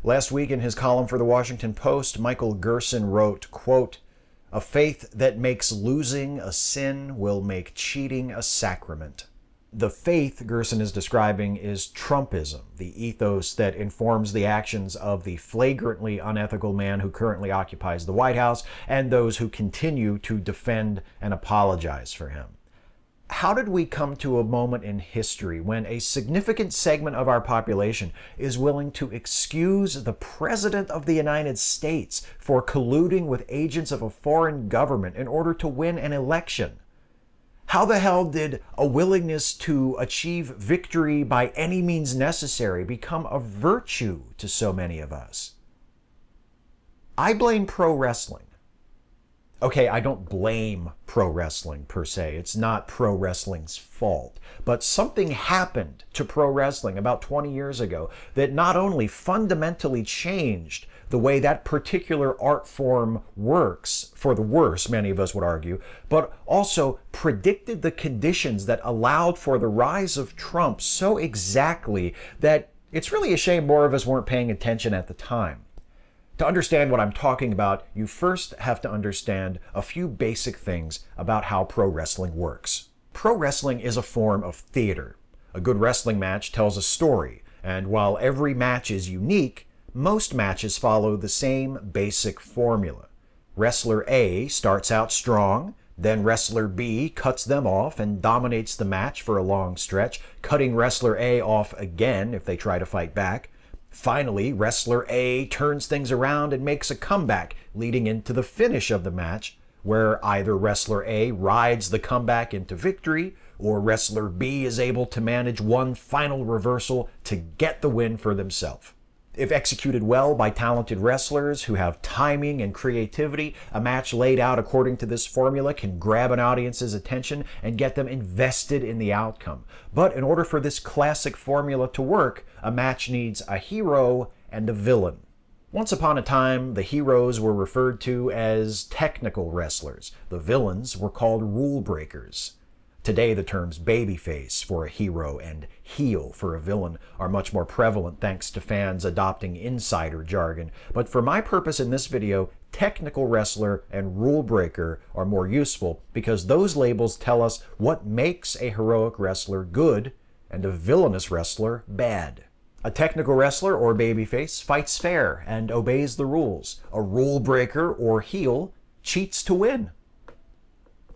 Last week in his column for the Washington Post, Michael Gerson wrote, quote, "A faith that makes losing a sin will make cheating a sacrament." The faith Gerson is describing is Trumpism, the ethos that informs the actions of the flagrantly unethical man who currently occupies the White House and those who continue to defend and apologize for him. How did we come to a moment in history when a significant segment of our population is willing to excuse the President of the United States for colluding with agents of a foreign government in order to win an election? How the hell did a willingness to achieve victory by any means necessary become a virtue to so many of us? I blame pro wrestling. Okay, I don't blame pro wrestling per se. It's not pro wrestling's fault. But something happened to pro wrestling about 20 years ago that not only fundamentally changed the way that particular art form works, for the worse, many of us would argue, but also predicted the conditions that allowed for the rise of Trump so exactly that it's really a shame more of us weren't paying attention at the time. To understand what I'm talking about, you first have to understand a few basic things about how pro wrestling works. Pro wrestling is a form of theater. A good wrestling match tells a story, and while every match is unique, most matches follow the same basic formula. Wrestler A starts out strong, then wrestler B cuts them off and dominates the match for a long stretch, cutting wrestler A off again if they try to fight back. Finally, wrestler A turns things around and makes a comeback, leading into the finish of the match, where either wrestler A rides the comeback into victory, or wrestler B is able to manage one final reversal to get the win for themselves. If executed well by talented wrestlers who have timing and creativity, a match laid out according to this formula can grab an audience's attention and get them invested in the outcome. But in order for this classic formula to work, a match needs a hero and a villain. Once upon a time, the heroes were referred to as technical wrestlers. The villains were called rule breakers. Today, the terms babyface for a hero and heel for a villain are much more prevalent thanks to fans adopting insider jargon. But for my purpose in this video, technical wrestler and rule breaker are more useful because those labels tell us what makes a heroic wrestler good and a villainous wrestler bad. A technical wrestler or babyface fights fair and obeys the rules. A rule breaker or heel cheats to win.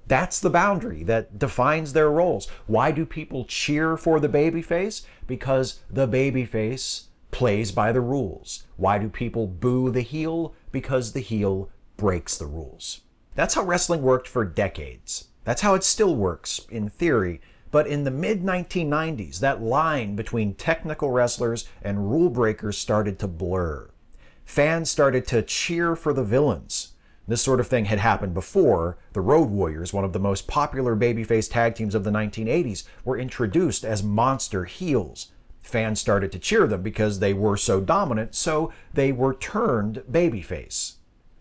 That's the boundary that defines their roles. Why do people cheer for the babyface? Because the babyface plays by the rules. Why do people boo the heel? Because the heel breaks the rules. That's how wrestling worked for decades. That's how it still works, in theory. But in the mid-1990s, that line between technical wrestlers and rule breakers started to blur. Fans started to cheer for the villains. This sort of thing had happened before. The Road Warriors, one of the most popular babyface tag teams of the 1980s, were introduced as monster heels. Fans started to cheer them because they were so dominant, so they were turned babyface.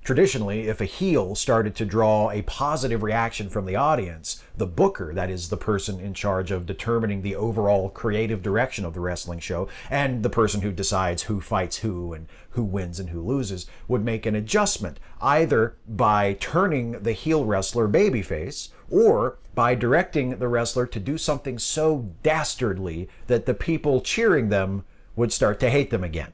Traditionally, if a heel started to draw a positive reaction from the audience, the booker, that is the person in charge of determining the overall creative direction of the wrestling show, and the person who decides who fights who and who wins and who loses, would make an adjustment, either by turning the heel wrestler babyface, or by directing the wrestler to do something so dastardly that the people cheering them would start to hate them again.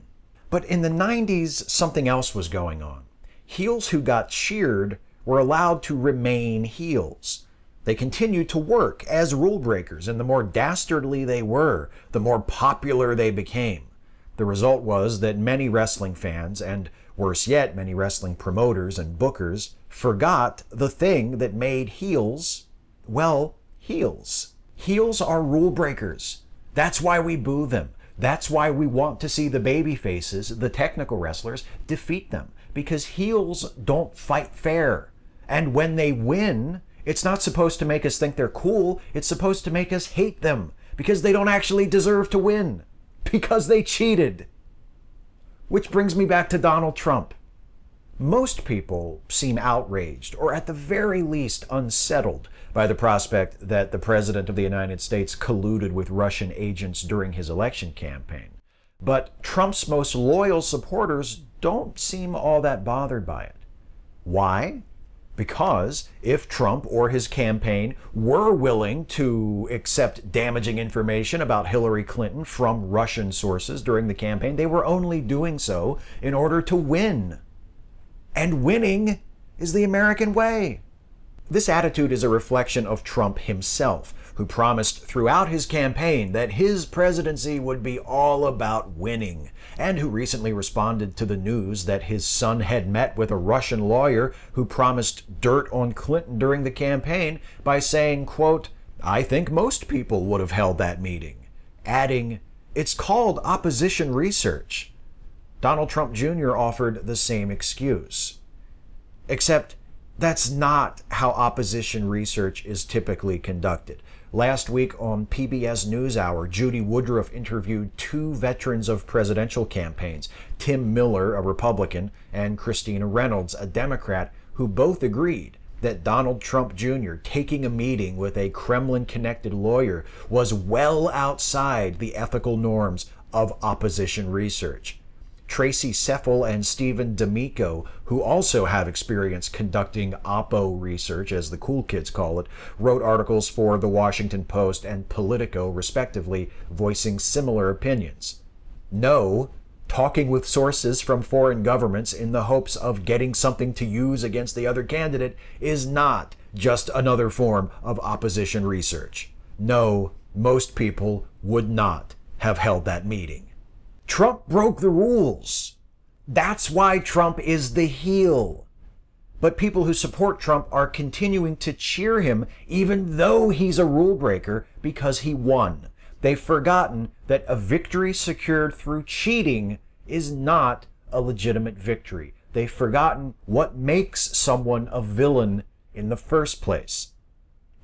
But in the 90s, something else was going on. Heels who got cheered were allowed to remain heels. They continued to work as rule breakers, and the more dastardly they were, the more popular they became. The result was that many wrestling fans, and worse yet, many wrestling promoters and bookers, forgot the thing that made heels, well, heels. Heels are rule breakers. That's why we boo them. That's why we want to see the baby faces, the technical wrestlers, defeat them. Because heels don't fight fair. And when they win, it's not supposed to make us think they're cool. It's supposed to make us hate them because they don't actually deserve to win. Because they cheated. Which brings me back to Donald Trump. Most people seem outraged, or at the very least unsettled, by the prospect that the President of the United States colluded with Russian agents during his election campaign. But Trump's most loyal supporters don't seem all that bothered by it. Why? Because if Trump or his campaign were willing to accept damaging information about Hillary Clinton from Russian sources during the campaign, they were only doing so in order to win. And winning is the American way. This attitude is a reflection of Trump himself, who promised throughout his campaign that his presidency would be all about winning, and who recently responded to the news that his son had met with a Russian lawyer who promised dirt on Clinton during the campaign by saying, quote, "I think most people would have held that meeting," adding, "It's called opposition research." Donald Trump Jr. offered the same excuse. Except that's not how opposition research is typically conducted. Last week on PBS NewsHour, Judy Woodruff interviewed two veterans of presidential campaigns, Tim Miller, a Republican, and Christina Reynolds, a Democrat, who both agreed that Donald Trump Jr. taking a meeting with a Kremlin-connected lawyer was well outside the ethical norms of opposition research. Tracy Seffel and Stephen D'Amico, who also have experience conducting oppo research, as the cool kids call it, wrote articles for The Washington Post and Politico, respectively, voicing similar opinions. No, talking with sources from foreign governments in the hopes of getting something to use against the other candidate is not just another form of opposition research. No, most people would not have held that meeting. Trump broke the rules. That's why Trump is the heel. But people who support Trump are continuing to cheer him even though he's a rule breaker because he won. They've forgotten that a victory secured through cheating is not a legitimate victory. They've forgotten what makes someone a villain in the first place.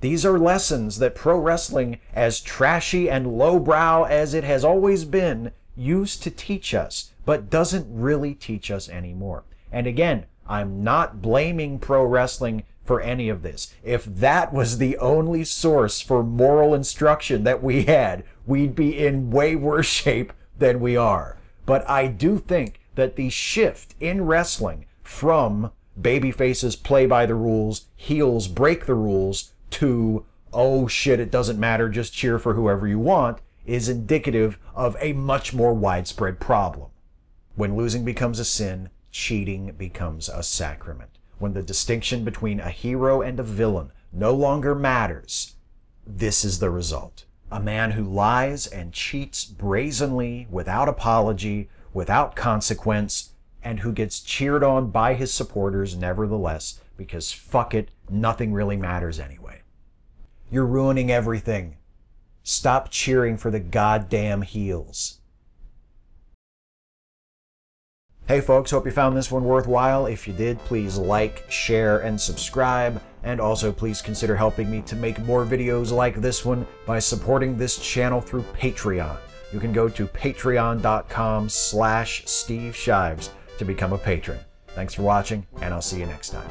These are lessons that pro wrestling, as trashy and lowbrow as it has always been, used to teach us, but doesn't really teach us anymore. And again, I'm not blaming pro wrestling for any of this. If that was the only source for moral instruction that we had, we'd be in way worse shape than we are. But I do think that the shift in wrestling from babyfaces play by the rules, heels break the rules, to, oh shit, it doesn't matter, just cheer for whoever you want, is indicative of a much more widespread problem. When losing becomes a sin, cheating becomes a sacrament. When the distinction between a hero and a villain no longer matters, this is the result. A man who lies and cheats brazenly, without apology, without consequence, and who gets cheered on by his supporters nevertheless, because fuck it, nothing really matters anyway. You're ruining everything. Stop cheering for the goddamn heels. Hey folks, hope you found this one worthwhile. If you did, please like, share, and subscribe. And also please consider helping me to make more videos like this one by supporting this channel through Patreon. You can go to patreon.com/Steve Shives to become a patron. Thanks for watching, and I'll see you next time.